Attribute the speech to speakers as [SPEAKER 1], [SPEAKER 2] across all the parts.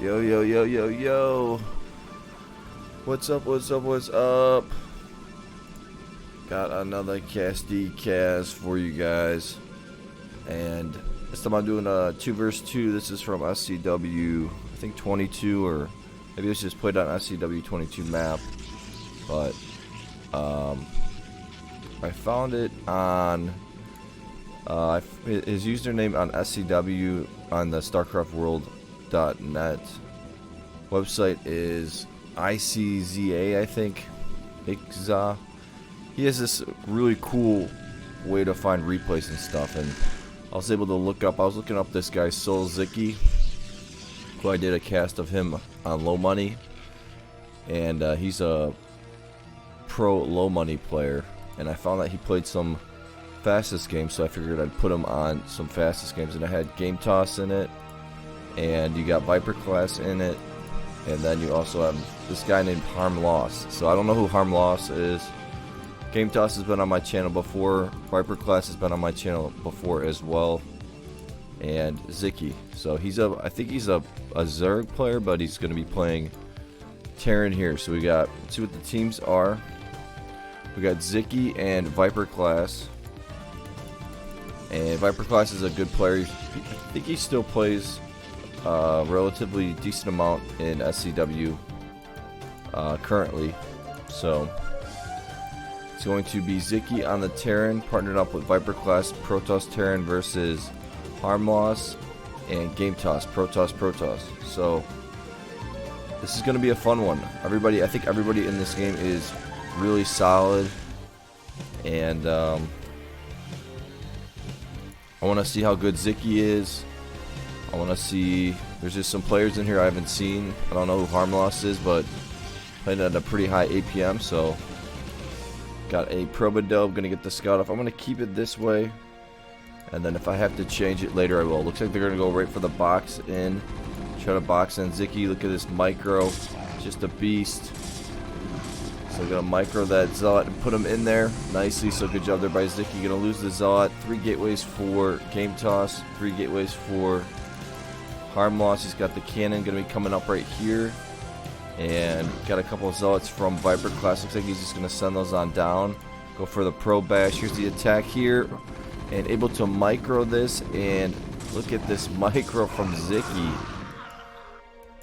[SPEAKER 1] Yo, yo, yo, yo, yo. What's up, what's up, what's up? Got another Casty cast for you guys. And this time I'm doing a 2 vs 2. This is from SCW, I think 22, or maybe it's just played on SCW22 map. But, I found it on, his username on SCW on the StarcraftWorld.net website is ICZA, I think. ICZA. He has this really cool way to find replays and stuff, and I was able to look up. I was looking up this guy Sziky, who I did a cast of him on low money, and he's a pro low money player. And I found that he played some fastest games, so I figured I'd put him on some fastest games. And I had Gaemtoss in it, and you got ViperClass in it, and then you also have this guy named Harmloss. So I don't know who Harmloss is. Gaemtoss has been on my channel before. ViperClass has been on my channel before as well. And Sziky. So I think he's a Zerg player, but he's going to be playing Terran here. So let's see what the teams are. We got Sziky and ViperClass. And ViperClass is a good player. I think he still plays a relatively decent amount in SCW currently. So it's going to be Sziky on the Terran, partnered up with ViperClass, Protoss Terran versus Harmloss, and Gaemtoss, Protoss. So this is going to be a fun one. I think everybody in this game is really solid, and I want to see how good Sziky is. I want to see, there's just some players in here I haven't seen. I don't know who Harmloss is, but playing at a pretty high APM, so got a Probodub, gonna get the scout off. I'm gonna keep it this way, and then if I have to change it later I will. Looks like they're gonna go right for the box in, try to box in Sziky. Look at this micro, just a beast. So we're going to micro that Zealot and put him in there nicely. So good job there by Sziky. Going to lose the Zealot. 3 gateways for Gaemtoss. 3 gateways for Harmloss. He's got the cannon going to be coming up right here. And got a couple of Zealots from ViperClass. Looks like he's just going to send those on down. Go for the Pro Bash. Here's the attack here. And able to micro this. And look at this micro from Sziky.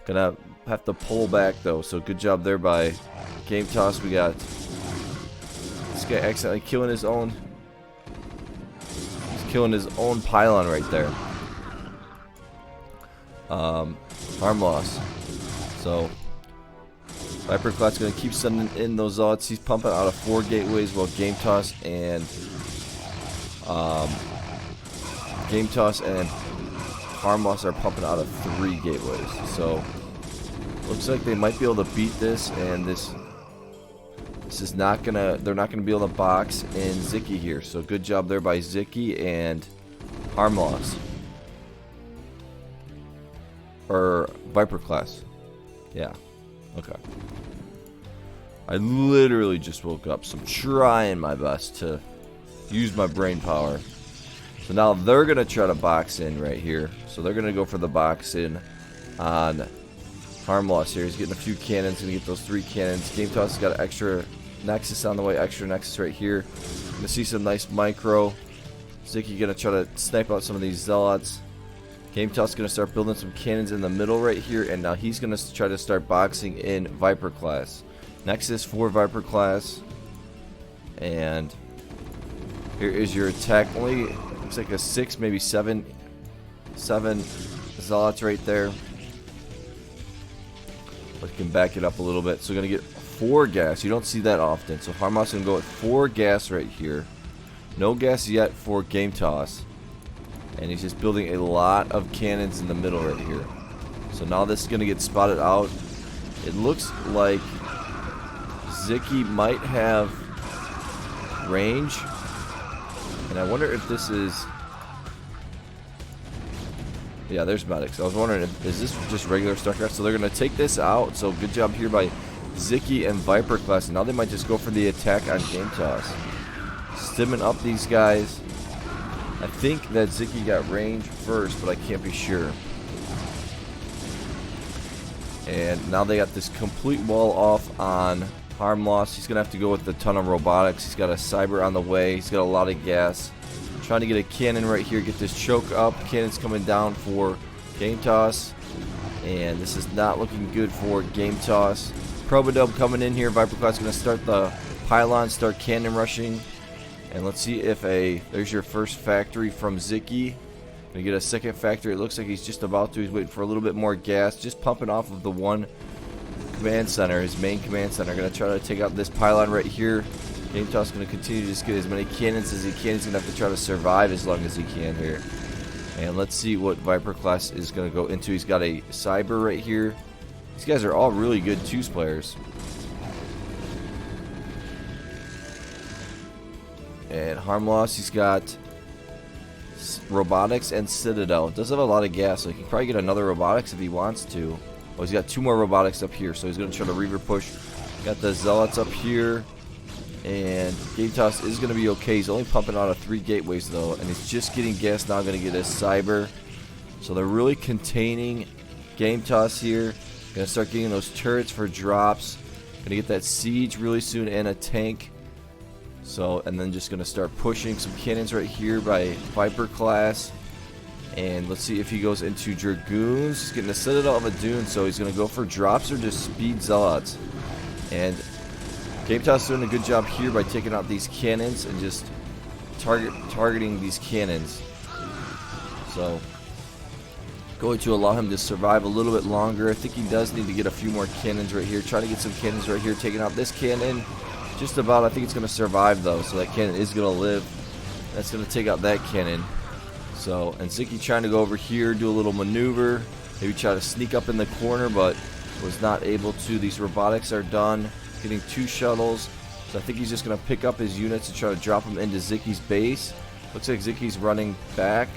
[SPEAKER 1] Gonna have to pull back though. So good job there by Gaemtoss. We got this guy accidentally killing his own. He's killing his own pylon right there. Harmloss. So ViperClass gonna keep sending in those Zealots. He's pumping out of 4 gateways, while Gaemtoss and Harmloss are pumping out of 3 gateways. So looks like they might be able to beat this, and this is not gonna, they're not gonna be able to box in Sziky here. So good job there by Sziky and Harmloss, or ViperClass. Yeah, okay. I literally just woke up, so I'm trying my best to use my brain power. So now they're gonna try to box in right here. So they're gonna go for the box in on Harmloss here. He's getting a few cannons. Gonna get those 3 cannons. Gaemtoss has got an extra Nexus on the way. Extra Nexus right here. Gonna see some nice micro. Sziky gonna try to snipe out some of these Zealots. Gaemtoss gonna start building some cannons in the middle right here, and now he's gonna try to start boxing in ViperClass. Nexus for ViperClass, and here is your attack. Only looks like a 6, maybe 7 Zealots right there. But can back it up a little bit. So we're gonna get 4 gas. You don't see that often. So Harmloss gonna go with 4 gas right here. No gas yet for Gaemtoss. And he's just building a lot of cannons in the middle right here. So now this is gonna get spotted out. It looks like Sziky might have range. And I wonder if this is, yeah, there's medics. I was wondering, is this just regular StarCraft? So they're going to take this out. So good job here by Sziky and ViperClass. And now they might just go for the attack on Gaemtoss. Stimming up these guys. I think that Sziky got range first, but I can't be sure. And now they got this complete wall off on Harmloss. He's going to have to go with a ton of robotics. He's got a cyber on the way. He's got a lot of gas. Trying to get a cannon right here, get this choke up. Cannon's coming down for Gaemtoss. And this is not looking good for Gaemtoss. Probodub coming in here. ViperClass going to start the pylon, start cannon rushing. And let's see if there's your first factory from Sziky. Gonna get a second factory. It looks like he's just about to. He's waiting for a little bit more gas. Just pumping off of the one command center, his main command center. Gonna try to take out this pylon right here. Gaemtoss gonna continue to just get as many cannons as he can. He's gonna have to try to survive as long as he can here. And let's see what ViperClass is gonna go into. He's got a cyber right here. These guys are all really good twos players. And Harmloss, he's got robotics and Citadel. Does have a lot of gas, so he can probably get another robotics if he wants to. Oh, he's got 2 more robotics up here, so he's going to try to Reaver push. Got the Zealots up here. And Gaemtoss is going to be okay. He's only pumping out of 3 gateways, though. And he's just getting gas now, going to get his cyber. So they're really containing Gaemtoss here. Going to start getting those turrets for drops. Going to get that siege really soon and a tank. So, and then just going to start pushing some cannons right here by ViperClass. And let's see if he goes into Dragoons. He's getting a Citadel of a Dune, so he's going to go for drops or just speed Zealots. And Gaemtoss doing a good job here by taking out these cannons and just targeting these cannons. So, going to allow him to survive a little bit longer. I think he does need to get a few more cannons right here. Trying to get some cannons right here, taking out this cannon. Just about. I think it's going to survive though, so that cannon is going to live. That's going to take out that cannon. So, and Sziky trying to go over here, do a little maneuver, maybe try to sneak up in the corner, but was not able to. These robotics are done. Getting 2 shuttles. So I think he's just going to pick up his units and try to drop them into Zicky's base. Looks like Zicky's running back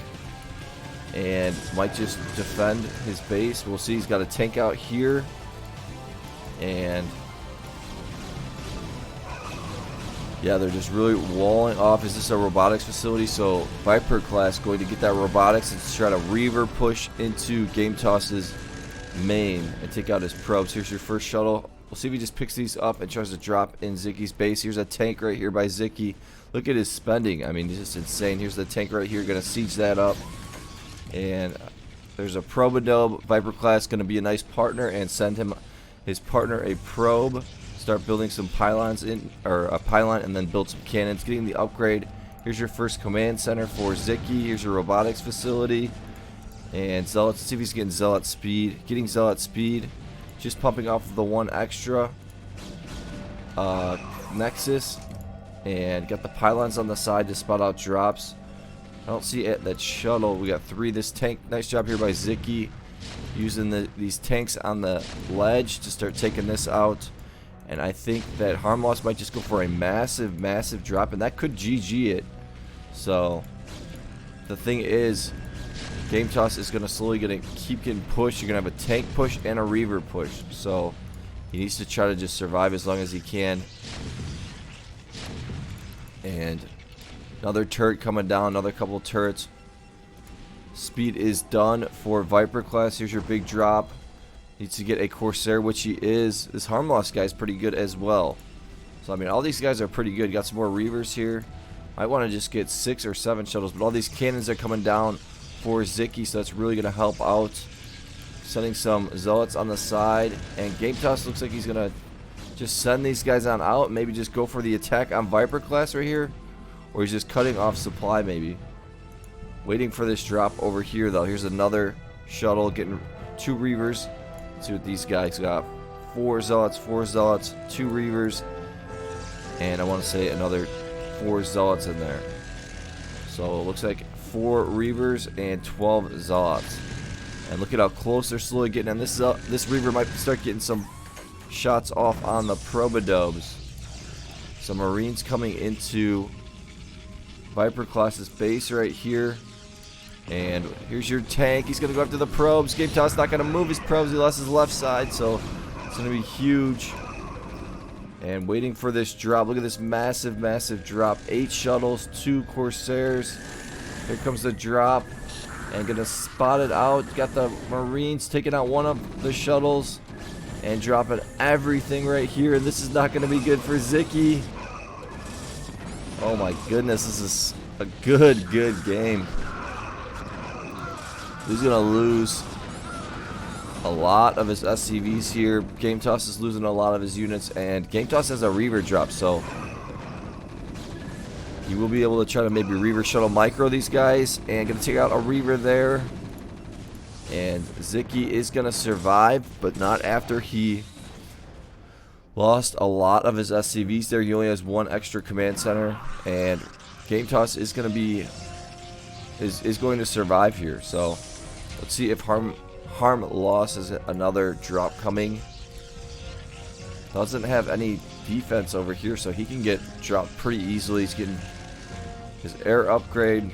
[SPEAKER 1] and might just defend his base. We'll see. He's got a tank out here. And yeah, they're just really walling off. Is this a robotics facility? So ViperClass going to get that robotics and try to Reaver push into Gaemtoss's main and take out his probes. Here's your first shuttle. We'll see if he just picks these up and tries to drop in Zicky's base. Here's a tank right here by Sziky. Look at his spending. I mean, it's just insane. Here's the tank right here. Going to siege that up. And there's a Probodub. ViperClass going to be a nice partner and send him his partner a probe. Start building some pylons in, or a pylon, and then build some cannons. Getting the upgrade. Here's your first command center for Sziky. Here's your robotics facility. And Zealots. Let's see if he's getting Zealot speed. Getting Zealot speed. Just pumping off of the 1 extra Nexus. And got the pylons on the side to spot out drops. I don't see it, that shuttle. We got 3. This tank. Nice job here by Sziky. Using these tanks on the ledge to start taking this out. And I think that Harmloss might just go for a massive, massive drop. And that could GG it. So, the thing is, Gaemtoss is going to slowly keep getting pushed. You're going to have a tank push and a Reaver push. So, he needs to try to just survive as long as he can. And another turret coming down. Another couple of turrets. Speed is done for ViperClass. Here's your big drop. Needs to get a Corsair, which he is. This Harmloss guy is pretty good as well. So, I mean, all these guys are pretty good. Got some more Reavers here. Might want to just get 6 or 7 shuttles. But all these cannons are coming down for Sziky, so that's really going to help out. Sending some Zealots on the side. And Gaemtoss looks like he's going to just send these guys on out. Maybe just go for the attack on ViperClass right here. Or he's just cutting off supply maybe. Waiting for this drop over here, though. Here's another shuttle getting 2 Reavers. See what these guys got. 4 Zealots, 2 Reavers, and I want to say another 4 Zealots in there. So it looks like 4 Reavers and 12 Zealots. And look at how close they're slowly getting. And this Reaver might start getting some shots off on the Probodubs. Some Marines coming into ViperClass's base right here. And here's your tank. He's going to go after the probes. Gaemtoss not going to move his probes. He lost his left side, so it's going to be huge. And waiting for this drop. Look at this massive, massive drop. 8 shuttles, 2 Corsairs. Here comes the drop. And going to spot it out. Got the Marines taking out one of the shuttles. and dropping everything right here. And this is not going to be good for Sziky. Oh my goodness, this is a good game. He's going to lose a lot of his SCVs here. Gaemtoss is losing a lot of his units, and Gaemtoss has a Reaver drop, so he will be able to try to maybe Reaver shuttle micro these guys, and going to take out a Reaver there. And Sziky is going to survive, but not after he lost a lot of his SCVs there. He only has one extra command center, and Gaemtoss is going to be is going to survive here. So let's see if Harmloss is another drop coming. Doesn't have any defense over here, so he can get dropped pretty easily. He's getting his air upgrade,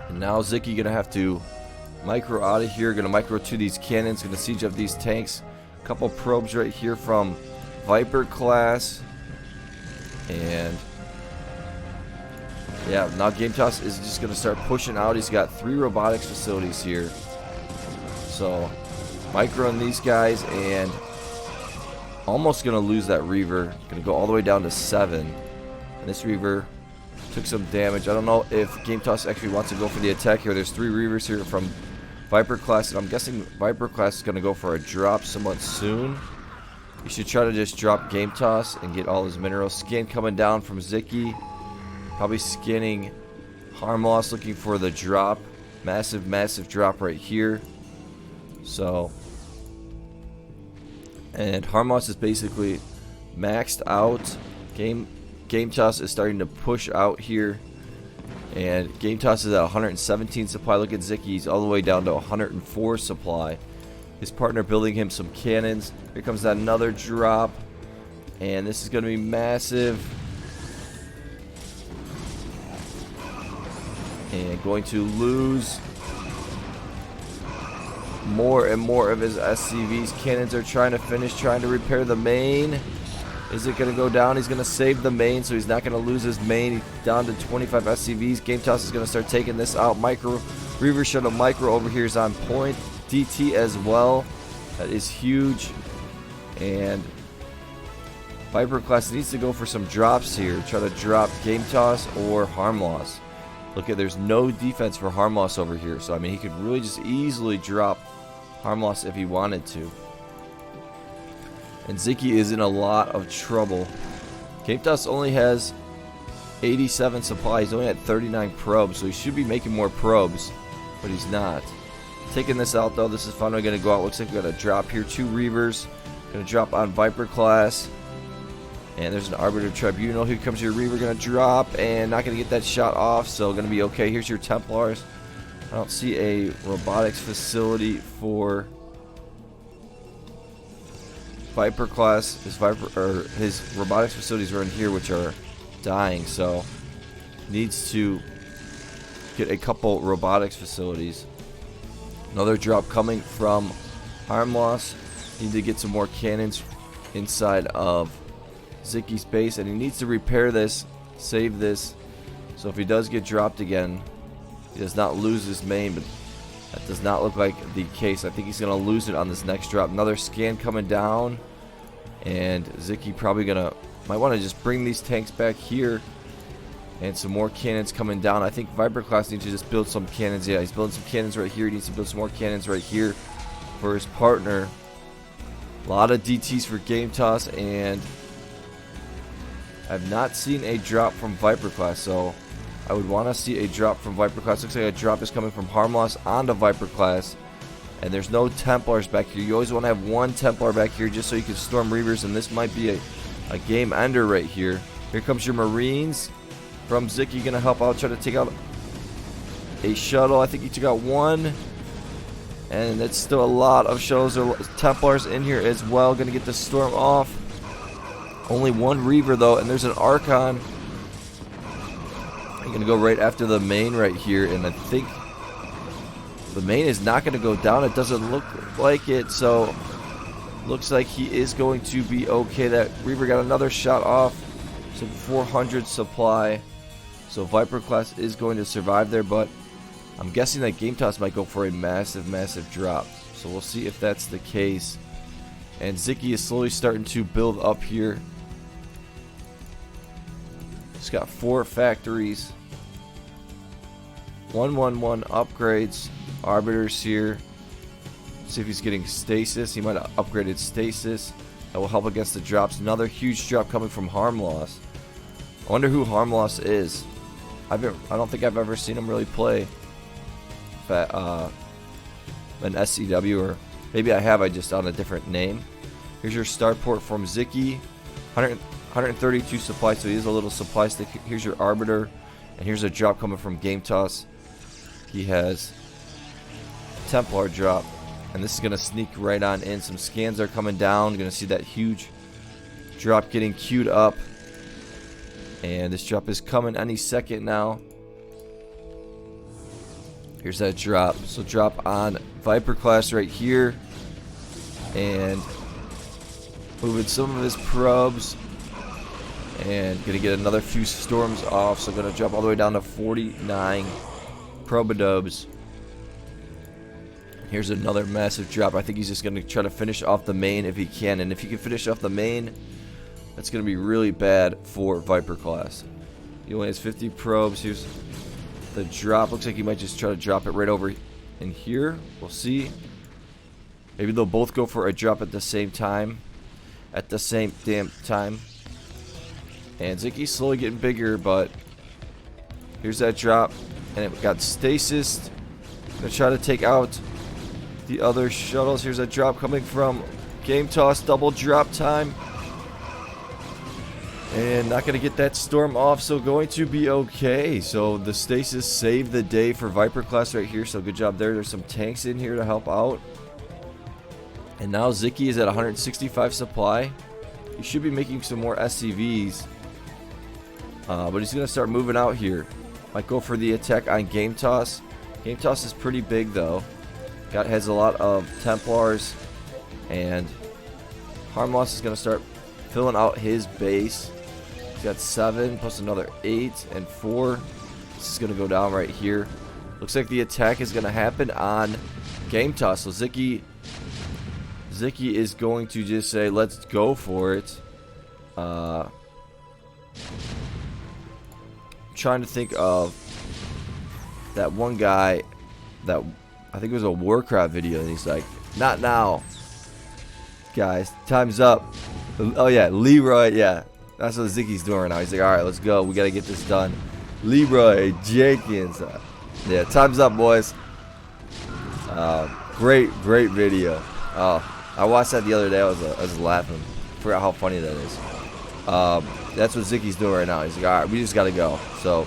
[SPEAKER 1] and now Sziky gonna have to micro out of here. Gonna micro to these cannons. Gonna siege up these tanks. A couple probes right here from ViperClass, and yeah, now Gaemtoss is just gonna start pushing out. He's got 3 robotics facilities here. So, microing these guys, and almost going to lose that Reaver. Going to go all the way down to 7. And this Reaver took some damage. I don't know if Gaemtoss actually wants to go for the attack here. There's 3 Reavers here from ViperClass, and I'm guessing ViperClass is going to go for a drop somewhat soon. You should try to just drop Gaemtoss and get all his minerals. Scan coming down from Sziky. Probably scanning Harmloss, looking for the drop. Massive drop right here. So, and Harmloss is basically maxed out. Gaemtoss is starting to push out here, and Gaemtoss is at 117 supply. Look at Sziky, he's all the way down to 104 supply. His partner building him some cannons. Here comes another drop, and this is going to be massive. And going to lose more and more of his SCVs. Cannons are trying to finish, trying to repair the main. Is it going to go down? He's going to save the main, so he's not going to lose his main. He's down to 25 SCVs. Gaemtoss is going to start taking this out. Micro Reaver shuttle micro over here is on point. DT as well. That is huge. And ViperClass needs to go for some drops here. Try to drop Gaemtoss or Harmloss. Look at, there's no defense for Harmloss over here, so I mean he could really just easily drop Harmloss if he wanted to. And Sziky is in a lot of trouble. Gaemtoss only has 87 supply. He's only at 39 probes, so he should be making more probes, but he's not. Taking this out though. This is finally going to go out. Looks like we got a drop here. 2 Reavers. Going to drop on ViperClass. And there's an Arbiter Tribunal. Here comes your Reaver. Going to drop and not going to get that shot off, so going to be okay. Here's your Templars. I don't see a robotics facility for ViperClass. His robotics facilities are in here, which are dying, so needs to get a couple robotics facilities. Another drop coming from Harmloss. Need to get some more cannons inside of Sziky's base, and he needs to repair this, save this, so if he does get dropped again, he does not lose his main, but that does not look like the case. I think he's going to lose it on this next drop. Another scan coming down, and Sziky probably might want to just bring these tanks back here, and some more cannons coming down. I think ViperClass needs to just build some cannons. Yeah, he's building some cannons right here. He needs to build some more cannons right here for his partner. A lot of DTs for Gaemtoss, and I've not seen a drop from ViperClass, so I would want to see a drop from ViperClass. Looks like a drop is coming from Harmloss onto ViperClass, and there's no Templars back here. You always want to have one Templar back here just so you can storm Reavers, and this might be a game ender right here. Here comes your Marines from Sziky, going to help out, try to take out a shuttle. I think he took out one, and it's still a lot of shuttles or Templars in here as well. Going to get the storm off. Only one Reaver though, and there's an Archon. I'm going to go right after the main right here, and I think the main is not going to go down. It doesn't look like it, so looks like he is going to be okay. That Reaver got another shot off, some 400 supply, so ViperClass is going to survive there, but I'm guessing that Gaemtoss might go for a massive drop, so we'll see if that's the case. And Sziky is slowly starting to build up here. He's got 4 factories. 111 upgrades. Arbiters here. See if he's getting stasis. He might have upgraded stasis. That will help against the drops. Another huge drop coming from Harmloss. I wonder who Harmloss is. I don't think I've ever seen him really play an SCW, or maybe I have, I just on a different name. Here's your starport from Sziky. 132 supply, so he is a little supply stick. Here's your Arbiter, and here's a drop coming from Gaemtoss. He has Templar drop, and this is going to sneak right on in. Some scans are coming down. You're going to see that huge drop getting queued up, and this drop is coming any second now. Here's that drop. So drop on ViperClass right here, and moving some of his probes, and gonna get another few storms off. So gonna drop all the way down to 49 probodubs. Here's another massive drop. I think he's just gonna try to finish off the main if he can, and if he can finish off the main, that's gonna be really bad for ViperClass. He only has 50 probes. Here's the drop. Looks like he might just try to drop it right over in here. We'll see. Maybe they'll both go for a drop at the same time. At the same damn time. And Sziky's slowly getting bigger, but here's that drop. And it got stasis. Gonna try to take out the other shuttles. Here's a drop coming from Gaemtoss. Double drop time. And not going to get that storm off, so going to be okay. So the stasis saved the day for ViperClass right here, so good job there. There's some tanks in here to help out. And now Sziky is at 165 supply. He should be making some more SCVs. But he's going to start moving out here. Might go for the attack on Gaemtoss. Gaemtoss is pretty big though. Has a lot of Templars. And Harmloss is going to start filling out his base. He's got 7 plus another 8 and 4. This is going to go down right here. Looks like the attack is going to happen on Gaemtoss. So Sziky is going to just say, let's go for it. Trying to think of that one guy that I think it was a Warcraft video, and he's like, not now, guys, time's up. Oh yeah, Leroy, yeah. That's what Sziky's doing right now. He's like, alright, let's go. We got to get this done. Leroy Jenkins. Yeah, time's up, boys. Great video. I watched that the other day. I was laughing. Forgot how funny that is. That's what Sziky's doing right now. He's like, alright, we just got to go. So,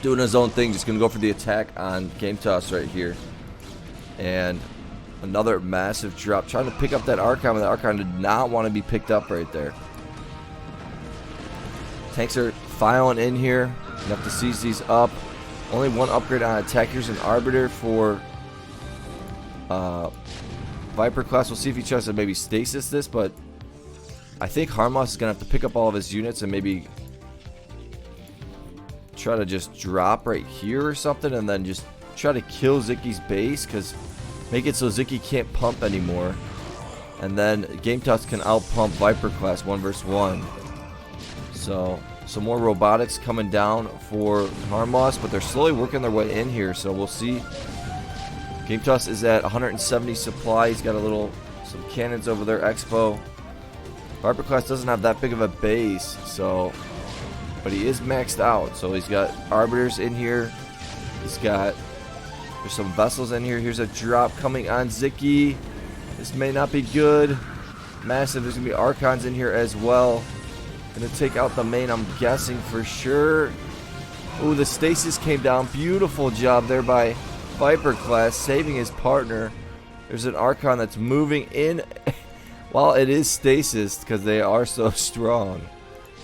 [SPEAKER 1] doing his own thing. Just going to go for the attack on Gaemtoss right here. And another massive drop. Trying to pick up that Archon, but the Archon did not want to be picked up right there. Tanks are filing in here. You have to seize these up. Only one upgrade on attack. Here's an Arbiter for ViperClass. We'll see if he tries to maybe stasis this, but I think Harmloss is going to have to pick up all of his units and maybe try to just drop right here or something, and then just try to kill Sziky's base, because make it so Sziky can't pump anymore, and then Gaemtoss can outpump ViperClass 1 versus 1. So some more robotics coming down for Harmloss, but they're slowly working their way in here, so we'll see. Gaemtoss is at 170 supply. He's got some cannons over there, Expo. ViperClass doesn't have that big of a base, so, but he is maxed out. So he's got Arbiters in here. There's some vessels in here. Here's a drop coming on Sziky. This may not be good. Massive. There's gonna be Archons in here as well. Gonna take out the main, I'm guessing for sure. Ooh, the stasis came down. Beautiful job there by ViperClass, saving his partner. There's an Archon that's moving in while it is stasis, because they are so strong.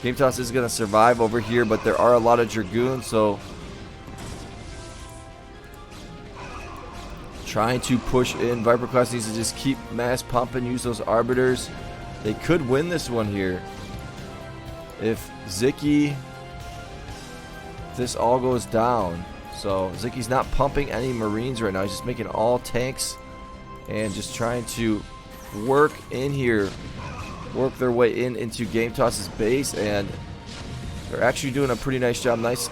[SPEAKER 1] Gaemtoss is gonna survive over here, but there are a lot of Dragoons, so trying to push in. ViperClass needs to just keep mass pumping, use those Arbiters. They could win this one here. If this all goes down. So Sziky's not pumping any Marines right now. He's just making all tanks and just trying to work in here, work their way into Gaemtoss's base, and they're actually doing a pretty nice job. Nice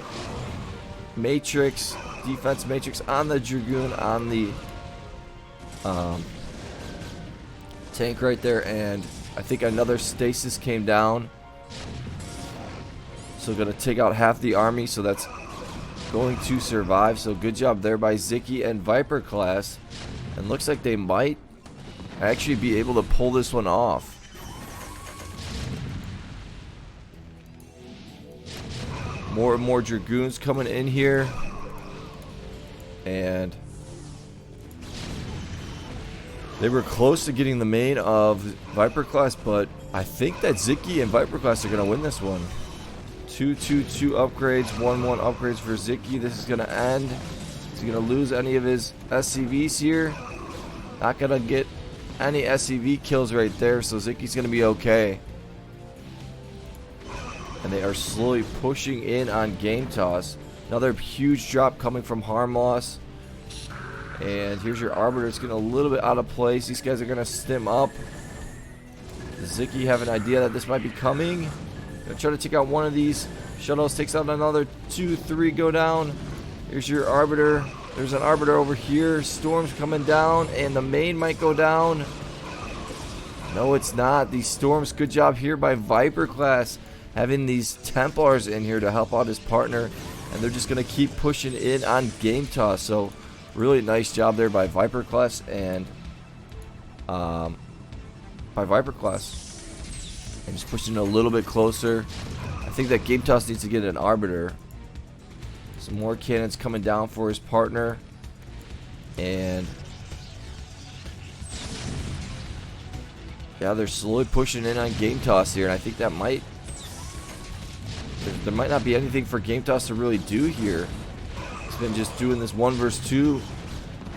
[SPEAKER 1] matrix, defense matrix on the Dragoon, on the tank right there, and I think another stasis came down. So gonna take out half the army, so that's going to survive. So good job there by Sziky and ViperClass. And looks like they might actually be able to pull this one off. More and more Dragoons coming in here. And they were close to getting the main of ViperClass, but I think that Sziky and ViperClass are going to win this one. 2-2-2 upgrades, 1-1 upgrades for Sziky. This is going to end. Is he going to lose any of his SCVs here? Not going to get any SCV kills right there, so Zicky's going to be okay. And they are slowly pushing in on Gaemtoss. Another huge drop coming from Harmloss. And here's your Arbiter. It's getting a little bit out of place. These guys are going to stim up. Sziky have an idea that this might be coming. Gonna try to take out one of these shuttles. Takes out another 2, 3 go down. Here's your Arbiter. There's an Arbiter over here. Storm's coming down, and the main might go down. No, it's not. These Storms, good job here by ViperClass, having these Templars in here to help out his partner, and they're just going to keep pushing in on Gaemtoss. So really nice job there by ViperClass and and just pushing a little bit closer. I think that Gaemtoss needs to get an Arbiter. Some more cannons coming down for his partner, and yeah, they're slowly pushing in on Gaemtoss here, and I think that there might not be anything for Gaemtoss to really do here. He's been just doing this 1 versus 2.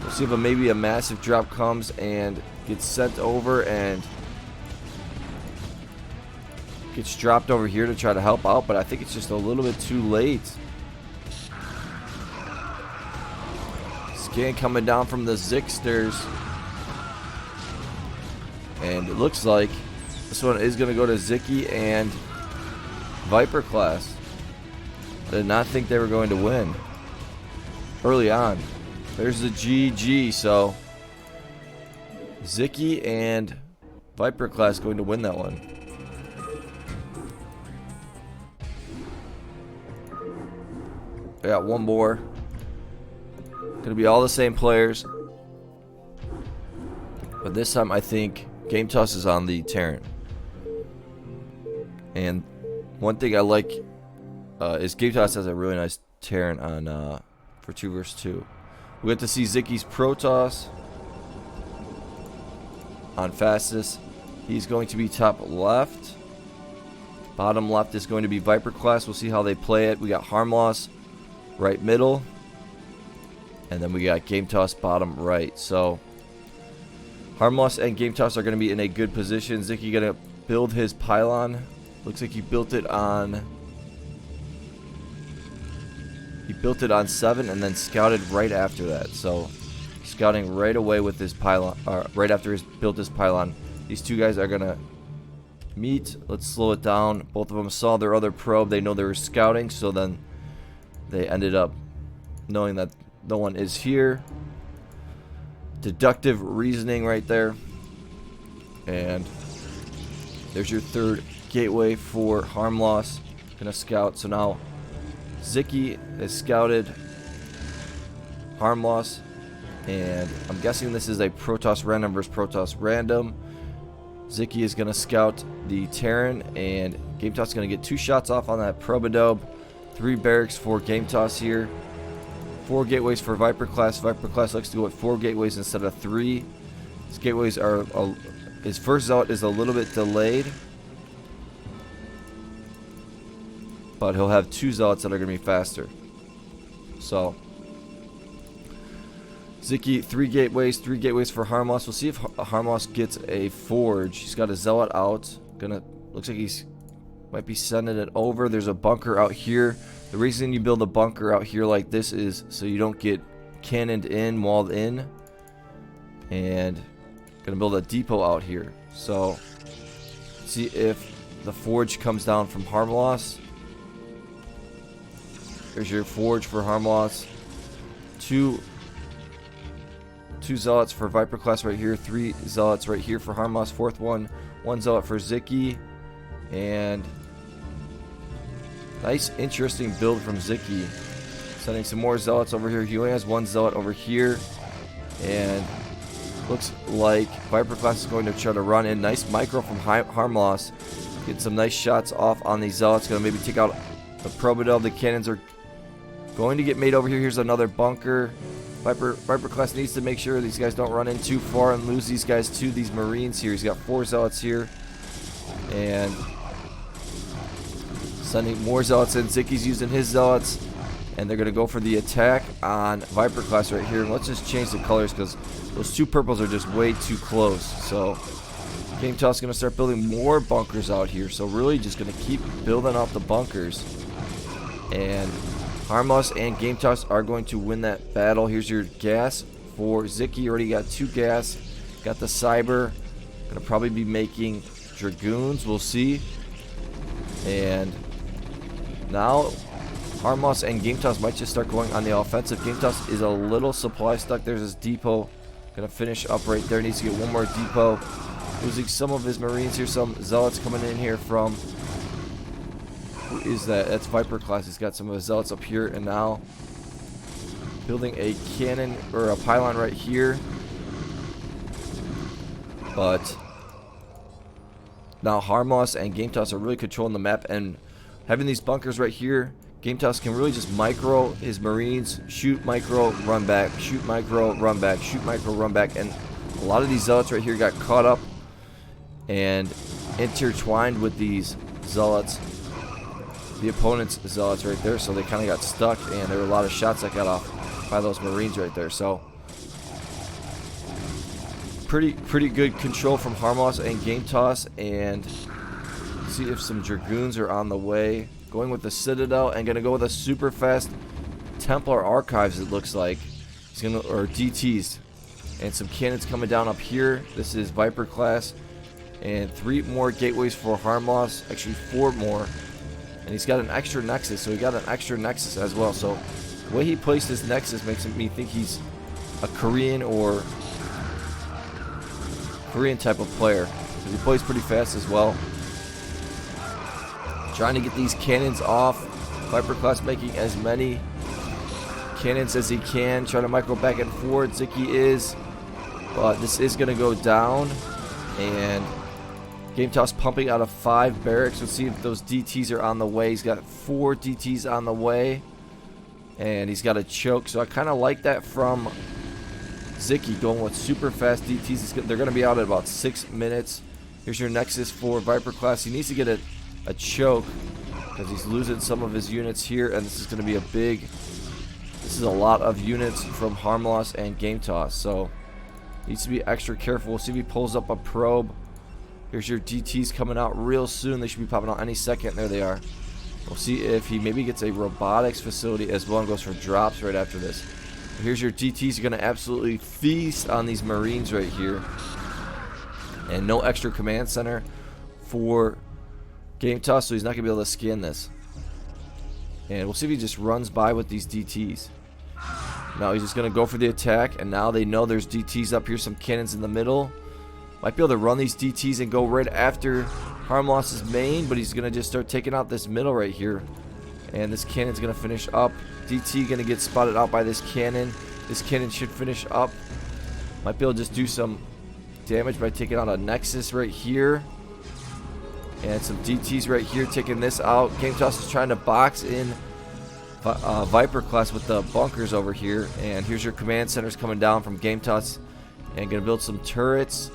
[SPEAKER 1] We'll see if maybe a massive drop comes and gets sent over and gets dropped over here to try to help out, but I think it's just a little bit too late. Scan coming down from the Zixters, and it looks like this one is going to go to Sziky and ViperClass. I did not think they were going to win early on. There's the GG, so Sziky and ViperClass going to win that one. I got one more. Gonna be all the same players, but this time I think Gaemtoss is on the Terran. And one thing I like is Gaemtoss has a really nice Terran on for 2 versus 2. We get to see Zicky's Protoss on fastest. He's going to be top left. Bottom left is going to be ViperClass. We'll see how they play it. We got Harmloss right middle, and then we got Gaemtoss bottom right. So Harmloss and Gaemtoss are going to be in a good position. Sziky going to build his pylon. Looks like he built it on 7 and then scouted right after that. So scouting right away with his pylon, right after he's built his pylon. These two guys are going to meet. Let's slow it down. Both of them saw their other probe. They know they were scouting, so then they ended up knowing that no one is here. Deductive reasoning right there. And there's your third gateway for Harmloss. Gonna scout. So now Sziky has scouted Harmloss, and I'm guessing this is a Protoss random versus Protoss random. Sziky is gonna scout the Terran, and Gaemtoss is gonna get 2 shots off on that Probodobe. 3 barracks for Gaemtoss here. 4 gateways for ViperClass. ViperClass likes to go with 4 gateways instead of 3. His gateways are his first zealot is a little bit delayed, but he'll have 2 zealots that are going to be faster. So Sziky 3 gateways for Harmloss. We'll see if Harmloss gets a forge. He's got a zealot out. Looks like he's might be sending it over. There's a bunker out here. The reason you build a bunker out here like this is so you don't get cannoned in, walled in. And Gonna build a depot out here. So see if the forge comes down from Harmloss. There's your forge for Harmloss. Two zealots for ViperClass right here. 3 zealots right here for Harmloss. 4th one zealot for Sziky. And nice, interesting build from Sziky. Sending some more zealots over here. He only has 1 zealot over here. And looks like ViperClass is going to try to run in. Nice micro from Harmloss. Get some nice shots off on these zealots. Going to maybe take out the Probodel. The cannons are going to get made over here. Here's another bunker. ViperClass needs to make sure these guys don't run in too far and lose these guys to these Marines here. He's got 4 zealots here. And sending more zealots in. Sziky's using his zealots. And they're going to go for the attack on ViperClass right here. And let's just change the colors because those 2 purples are just way too close. So Gaemtoss is going to start building more bunkers out here. So really just going to keep building out the bunkers. And Harmloss and Gaemtoss are going to win that battle. Here's your gas for Sziky. Already got 2 gas. Got the cyber. Going to probably be making dragoons. We'll see. And now Harmloss and Gaemtoss might just start going on the offensive. Gaemtoss is a little supply stuck. There's his depot. Going to finish up right there. Needs to get 1 more depot. Losing some of his Marines here. Some zealots coming in here from... Who is that? That's ViperClass. He's got some of his zealots up here. And now building a cannon or a pylon right here. But now Harmloss and Gaemtoss are really controlling the map. And having these bunkers right here, Gaemtoss can really just micro his Marines, shoot micro, run back, shoot micro, run back, shoot micro, run back, and a lot of these zealots right here got caught up and intertwined with these zealots, the opponent's zealots right there, so they kind of got stuck, and there were a lot of shots that got off by those Marines right there. So pretty good control from Harmloss and Gaemtoss, and see if some dragoons are on the way. Going with the Citadel and going to go with a super fast Templar Archives, it looks like. He's gonna, or DTs. And some cannons coming down up here. This is ViperClass. And 3 more gateways for Harmloss. Actually 4 more. And he's got an extra Nexus. So he got an extra Nexus as well. So the way he placed his Nexus makes me think he's a Korean or Korean type of player. Because he plays pretty fast as well. Trying to get these cannons off. ViperClass making as many cannons as he can. Trying to micro back and forth. Sziky is. But this is going to go down. And Gaemtoss pumping out of 5 barracks. Let's see if those DTs are on the way. He's got 4 DTs on the way. And he's got a choke. So I kind of like that from Sziky, going with super fast DTs. They're going to be out at about 6 minutes. Here's your Nexus for ViperClass. He needs to get a choke because he's losing some of his units here, and this is going to be this is a lot of units from Harmloss and Gaemtoss, so needs to be extra careful. We'll see if he pulls up a probe. Here's your DTs coming out real soon. They should be popping out any second. There they are. We'll see if he maybe gets a robotics facility as well and goes for drops right after this. Here's your DTs. You're going to absolutely feast on these Marines right here, and no extra command center for Gaemtoss, so he's not going to be able to scan this. And we'll see if he just runs by with these DTs. Now he's just going to go for the attack, and now they know there's DTs up here, some cannons in the middle. Might be able to run these DTs and go right after Harmloss's main, but he's going to just start taking out this middle right here. And this cannon's going to finish up. DT going to get spotted out by this cannon. This cannon should finish up. Might be able to just do some damage by taking out a Nexus right here. And some DTs right here, taking this out. Gaemtoss is trying to box in ViperClass with the bunkers over here. And here's your command centers coming down from Gaemtoss. And going to build some turrets.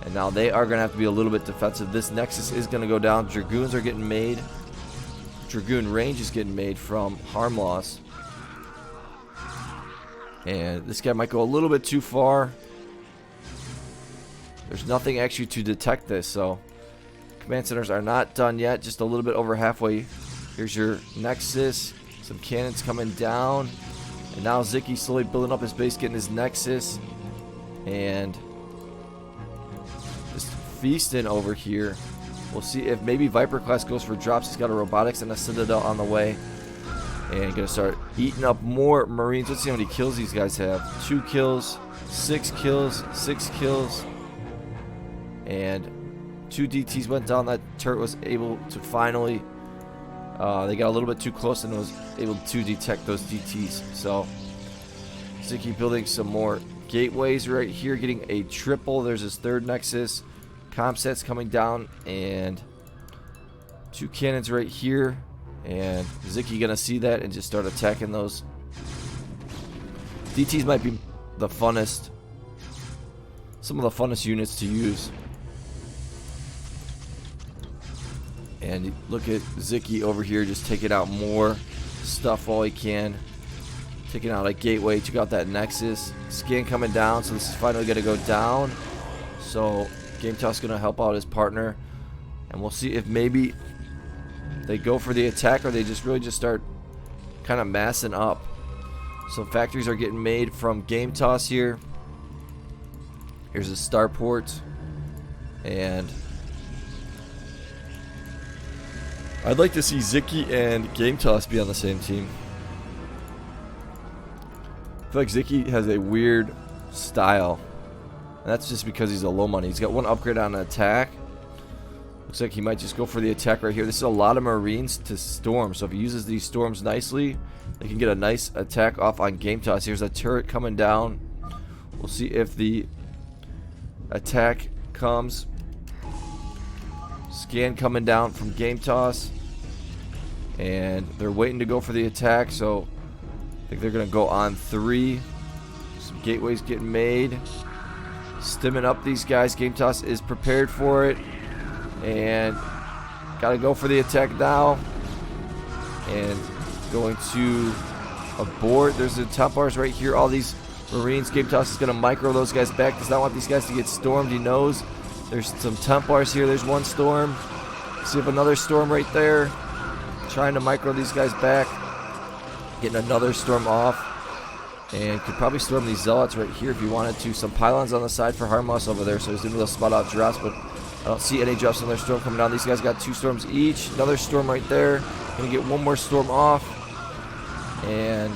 [SPEAKER 1] And now they are going to have to be a little bit defensive. This Nexus is going to go down. Dragoons are getting made. Dragoon range is getting made from Harmloss. And this guy might go a little bit too far. There's nothing actually to detect this, so command centers are not done yet, just a little bit over halfway. Here's your Nexus, some cannons coming down, and now Sziky slowly building up his base, getting his Nexus, and feasting over here. We'll see if maybe ViperClass goes for drops. He's got a robotics and a citadel on the way. And gonna start eating up more Marines. Let's see how many kills these guys have. 2 kills, 6 kills, 6 kills. And 2 DTs went down. That turret was able to finally, they got a little bit too close and was able to detect those DTs. So, Sziky building some more gateways right here, getting a triple. There's his 3rd Nexus. Comsets coming down, and 2 cannons right here. And Sziky gonna see that and just start attacking those. DTs might be the funnest, some of the funnest units to use. And look at Sziky over here just taking out more stuff while he can. Taking out a gateway, took out that Nexus. Scan coming down, so this is finally gonna go down. So Gaemtoss gonna help out his partner. And we'll see if maybe they go for the attack or they just really just start kind of massing up. So factories are getting made from Gaemtoss here. Here's a starport. And I'd like to see Sziky and Gaemtoss be on the same team. I feel like Sziky has a weird style. And that's just because he's a low money. He's got 1 upgrade on attack. Looks like he might just go for the attack right here. This is a lot of Marines to storm. So if he uses these storms nicely, they can get a nice attack off on Gaemtoss. Here's a turret coming down. We'll see if the attack comes. Scan coming down from Gaemtoss. And they're waiting to go for the attack. So I think they're going to go on 3. Some gateways getting made. Stimming up these guys. Gaemtoss is prepared for it. And got to go for the attack now. And going to abort. There's the Templars right here. All these Marines. Gaemtoss is going to micro those guys back. Does not want these guys to get stormed. He knows there's some Templars here. There's 1 storm. See if another storm right there. Trying to micro these guys back. Getting another storm off. And could probably storm these zealots right here if he wanted to. Some pylons on the side for Harmloss over there. So he's going to be able to spot out drops. But I don't see any drops on their storm coming down. These guys got 2 storms each. Another storm right there. Going to get 1 more storm off. And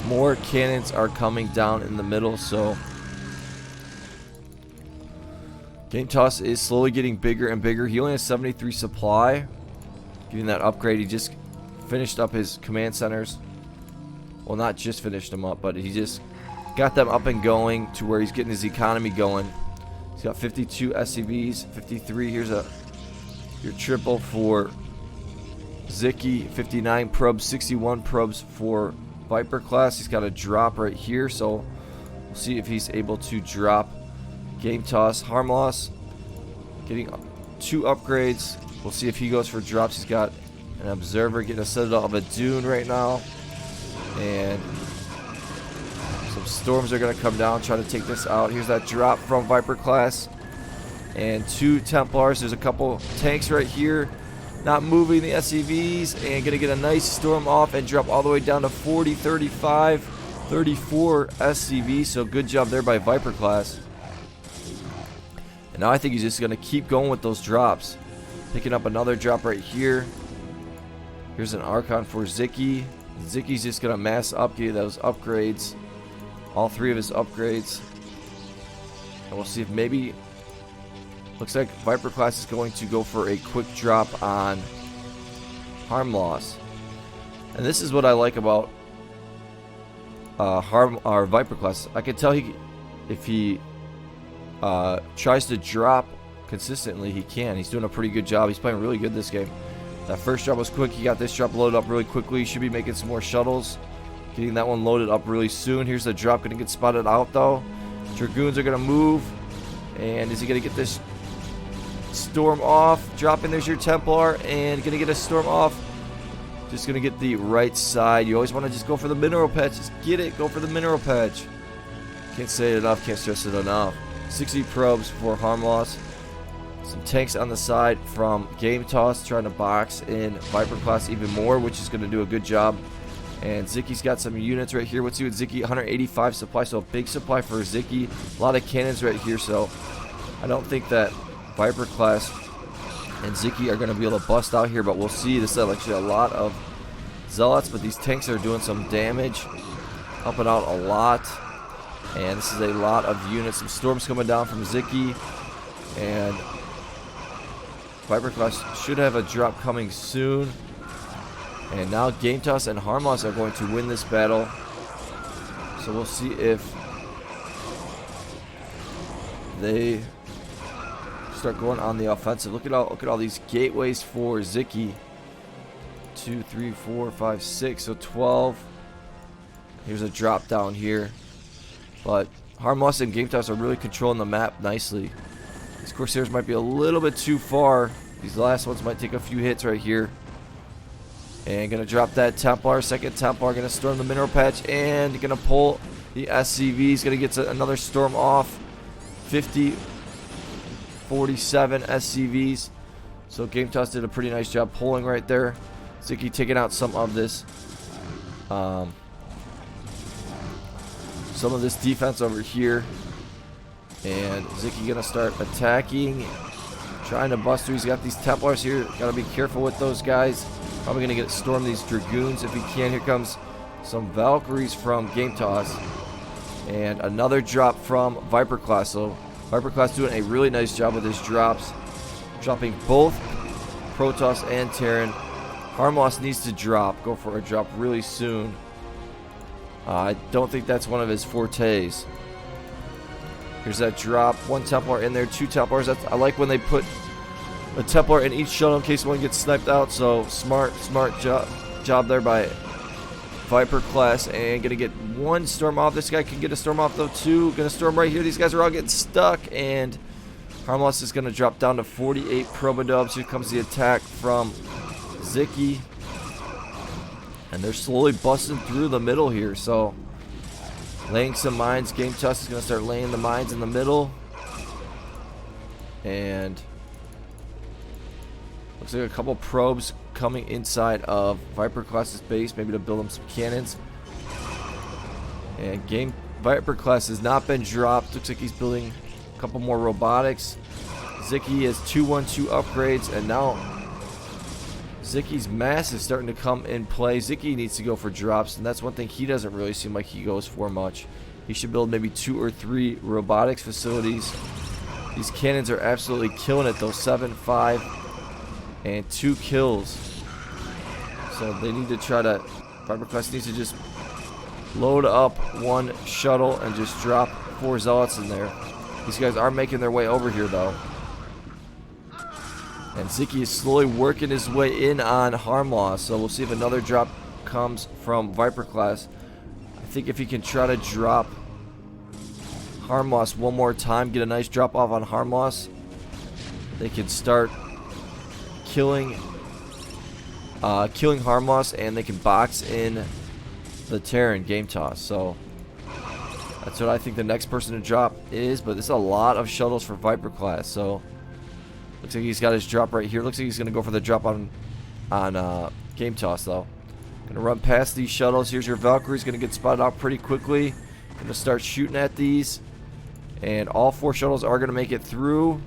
[SPEAKER 1] more cannons are coming down in the middle. So Gaemtoss is slowly getting bigger and bigger. He only has 73 supply. Getting that upgrade. He just finished up his command centers. Well, not just finished them up, but he just got them up and going to where he's getting his economy going. He's got 52 SCVs, 53. Here's your triple for Sziky, 59 probes, 61 probes for ViperClass. He's got a drop right here, so we'll see if he's able to drop Gaemtoss. Harmloss getting 2 upgrades. We'll see if he goes for drops. He's got an observer getting a citadel of a dune right now. And some storms are going to come down, try to take this out. Here's that drop from ViperClass. And 2 Templars. There's a couple tanks right here. Not moving the SCVs. And going to get a nice storm off and drop all the way down to 40, 35, 34 SCVs. So good job there by ViperClass. And now I think he's just going to keep going with those drops. Picking up another drop right here. Here's an Archon for Sziky. Zyky's just going to mass up, get those upgrades. All 3 of his upgrades. And we'll see if maybe... Looks like ViperClass is going to go for a quick drop on Harmloss. And this is what I like about ViperClass. I can tell if he tries to drop consistently, he can. He's doing a pretty good job. He's playing really good this game. That first drop was quick. He got this drop loaded up really quickly. He should be making some more shuttles. Getting that one loaded up really soon. Here's the drop. Going to get spotted out, though. Dragoons are going to move. And is he going to get this storm off? Dropping. There's your Templar. And going to get a storm off. Just going to get the right side. You always want to just go for the mineral patch. Just get it. Go for the mineral patch. Can't say it enough. Can't stress it enough. 60 probes for Harmloss. Some tanks on the side from Gaemtoss trying to box in ViperClass even more, which is going to do a good job. And Zyky's got some units right here. What's he with Sziky? 185 supply, so a big supply for Sziky. A lot of cannons right here, so I don't think that ViperClass and Sziky are going to be able to bust out here, but we'll see. This is actually a lot of Zealots, but these tanks are doing some damage, helping out a lot. And this is a lot of units. Some storms coming down from Sziky, and ViperClass should have a drop coming soon. And now Gaemtoss and Harmloss are going to win this battle. So we'll see if they start going on the offensive. Look at all these gateways for Sziky. 2, 3, 4, 5, 6, so 12. Here's a drop down here. But Harmloss and Gaemtoss are really controlling the map nicely. These Corsairs might be a little bit too far. These last ones might take a few hits right here. And gonna drop that Templar. Second Templar gonna storm the mineral patch and gonna pull the SCVs. Gonna get another storm off. 50, 47 SCVs. So Gaemtoss did a pretty nice job pulling right there. Sziky taking out some of this defense over here. And Sziky gonna start attacking, trying to bust through. He's got these Templars here. Gotta be careful with those guys. Probably gonna get storm these Dragoons if he can. Here comes some Valkyries from Gaemtoss. And another drop from ViperClass. So ViperClass doing a really nice job with his drops. Dropping both Protoss and Terran. Harmloss needs to go for a drop really soon. I don't think that's one of his fortes. Here's that drop. One Templar in there, 2 Templars. I like when they put a Templar in each shuttle in case one gets sniped out. So smart job there by ViperClass. And gonna get 1 storm off. This guy can get a storm off though too. Gonna storm right here. These guys are all getting stuck. And Harmloss is gonna drop down to 48 Probodubs. Here comes the attack from Sziky. And they're slowly busting through the middle here. So laying some mines. Gaemtoss is going to start laying the mines in the middle. And looks like a couple probes coming inside of ViperClass's base. Maybe to build them some cannons. And ViperClass has not been dropped. Looks like he's building a couple more robotics. Sziky has 212 upgrades. And now Sziky's mass is starting to come in play. Sziky needs to go for drops, and that's one thing he doesn't really seem like he goes for much. He should build maybe 2 or 3 robotics facilities. These cannons are absolutely killing it though. 7, 5, and 2 kills. So they need to try to, ViperClass needs to just load up 1 shuttle and just drop 4 Zealots in there. These guys are making their way over here though. And Sziky is slowly working his way in on Harmloss. So we'll see if another drop comes from ViperClass. I think if he can try to drop Harmloss one more time, get a nice drop off on Harmloss, they can start killing Harmloss, and they can box in the Terran Gaemtoss. So that's what I think the next person to drop is. But this is a lot of shuttles for ViperClass. So looks like he's got his drop right here. Looks like he's going to go for the drop on Gaemtoss, though. Going to run past these shuttles. Here's your Valkyries. Going to get spotted out pretty quickly. Going to start shooting at these. And all 4 shuttles are going to make it through.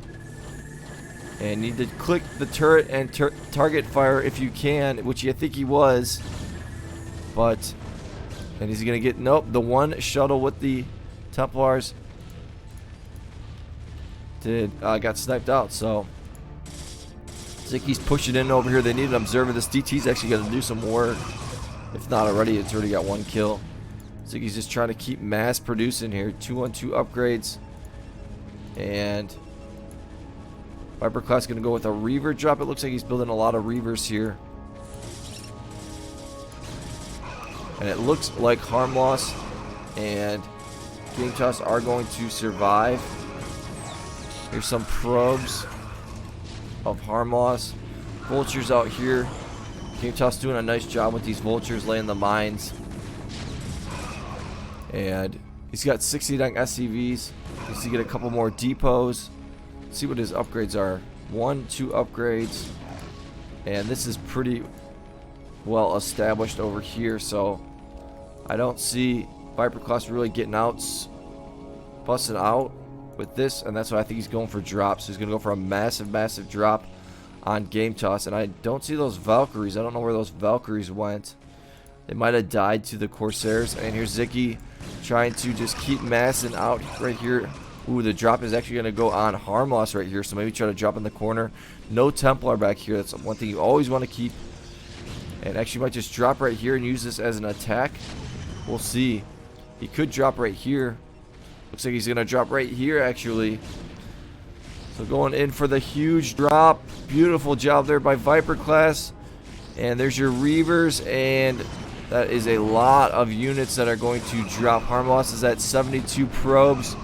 [SPEAKER 1] And need to click the turret and target fire if you can, which I think he was. But, and he's going to get, nope, the 1 shuttle with the Templars got sniped out. So Sziky's pushing in over here. They need an observer. This DT's actually going to do some work. If not already, it's already got 1 kill. Sziky's just trying to keep mass producing here. 212 upgrades. And ViperClass going to go with a Reaver drop. It looks like he's building a lot of Reavers here. And it looks like Harmloss and Gaemtoss are going to survive. Here's some probes of Harmloss. Vultures out here. Gaemtoss doing a nice job with these vultures, laying the mines. And he's got 69 SCVs. Needs to get a couple more depots. Let's see what his upgrades are. 1, 2 upgrades. And this is pretty well established over here. So I don't see ViperClass really getting out, busting out. with this, and that's why I think he's going for drops. He's going to go for a massive, massive drop on Gaemtoss, and I don't see those Valkyries. I don't know where those Valkyries went. They might have died to the Corsairs, and here's Sziky trying to just keep massing out right here. Ooh, the drop is actually going to go on Harmloss right here, so maybe try to drop in the corner. No Templar back here. That's one thing you always want to keep. And actually might just drop right here and use this as an attack. We'll see. He could drop right here. Looks like he's going to drop right here, actually. So going in for the huge drop. Beautiful job there by ViperClass. And there's your Reavers, and that is a lot of units that are going to drop. Harmloss is at 72 probes.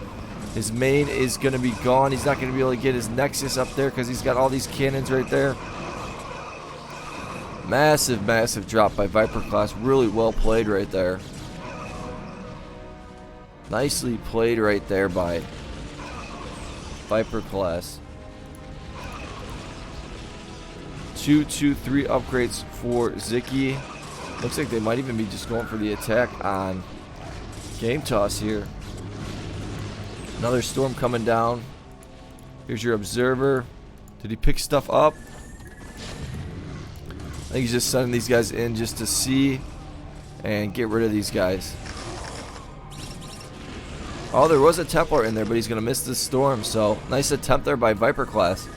[SPEAKER 1] His main is going to be gone. He's not going to be able to get his Nexus up there because he's got all these cannons right there. Massive, massive drop by ViperClass. Really well played right there. Nicely played right there by ViperClass. 2, 2, 3 upgrades for Sziky. Looks like they might even be just going for the attack on Gaemtoss here. Another storm coming down. Here's your observer. Did he pick stuff up? I think he's just sending these guys in just to see and get rid of these guys. Oh, there was a Templar in there, but he's going to miss this storm. So, nice attempt there by ViperClass.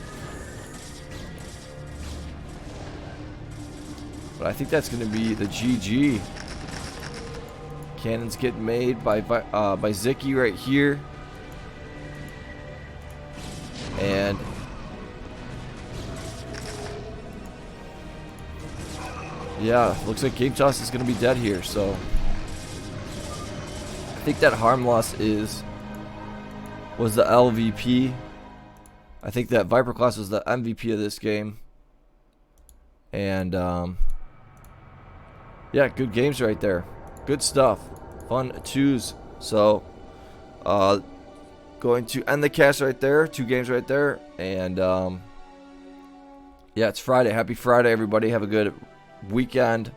[SPEAKER 1] But I think that's going to be the GG. Cannons get made by Sziky right here. And yeah, looks like Gaemtoss is going to be dead here. So I think that Harmloss was the LVP. I think that ViperClass was the MVP of this game. And yeah, good games right there. Good stuff. Fun twos. So going to end the cast right there. 2 games right there. And yeah, it's Friday. Happy Friday, everybody. Have a good weekend.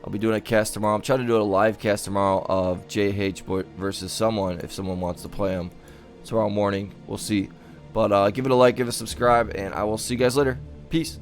[SPEAKER 1] I'll be doing a cast tomorrow. I'm trying to do a live cast tomorrow of JH versus someone, if someone wants to play him tomorrow morning. We'll see. But give it a like, give it a subscribe, and I will see you guys later. Peace.